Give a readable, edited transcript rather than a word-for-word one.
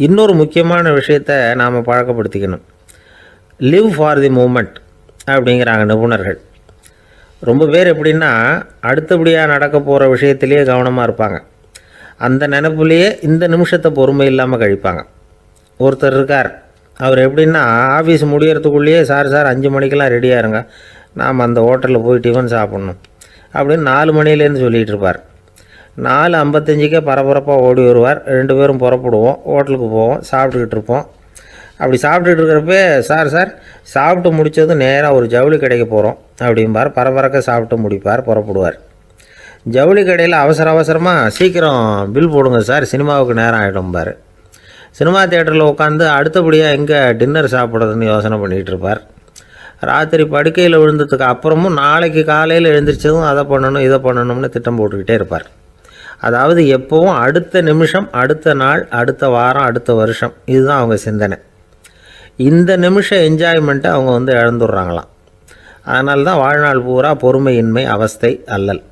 இன்னொரு முக்கியமான விஷயத்தை நாம் பழக்கப்படுத்திக்கணும். லிவ் ஃபார் தி மூமெண்ட் அப்படிங்கிறாங்க நிபுணர்கள். ரொம்ப பேர் எப்படின்னா அடுத்தபடியாக நடக்க போகிற விஷயத்திலேயே கவனமாக இருப்பாங்க. அந்த நினைப்புலேயே இந்த நிமிஷத்தை பொறுமை இல்லாமல் கழிப்பாங்க. ஒருத்தர் இருக்கார், அவர் எப்படின்னா ஆஃபீஸ் முடியறதுக்குள்ளேயே சார் 5 மணிக்கெலாம் ரெடியாக இருங்க, நாம் அந்த ஹோட்டலில் போய் டிஃபன் சாப்பிட்ணும் அப்படின்னு 4 மணிலேருந்து சொல்லிகிட்டு இருப்பார். 4:55 பரபரப்பாக ஓடி வருவார். 2 பேரும் புறப்படுவோம், ஹோட்டலுக்கு போவோம், சாப்பிட்டுக்கிட்டு இருப்போம். அப்படி சாப்பிட்டுட்டு இருக்கிறப்ப சார் சாப்பிட்டு முடித்ததும் நேராக ஒரு ஜவுளி கடைக்கு போகிறோம் அப்படிம்பார். பரபரக்க சாப்பிட்டு முடிப்பார், புறப்படுவார். ஜவுளி கடையில் அவசரமாக சீக்கிரம் பில் போடுங்க சார், சினிமாவுக்கு நேரம் ஆகிடும்பார். சினிமா தியேட்டரில் உட்காந்து அடுத்தபடியாக எங்கே டின்னர் சாப்பிட்றதுன்னு யோசனை பண்ணிகிட்டு இருப்பார். ராத்திரி படுக்கையில் விழுந்ததுக்கு அப்புறமும் நாளைக்கு காலையில் எழுந்திரிச்சதும் அதை பண்ணணும் இதை பண்ணணும்னு திட்டம் போட்டுக்கிட்டே இருப்பார். அதாவது எப்போவும் அடுத்த நிமிஷம், அடுத்த நாள், அடுத்த வாரம், அடுத்த வருஷம், இதுதான் அவங்க சிந்தனை. இந்த நிமிஷம் என்ஜாய்மெண்ட்டை அவங்க இழந்துடுறாங்களாம். அதனால தான் வாழ்நாள் பூரா பொறுமையின்மை, அவஸ்தை, அல்லல்.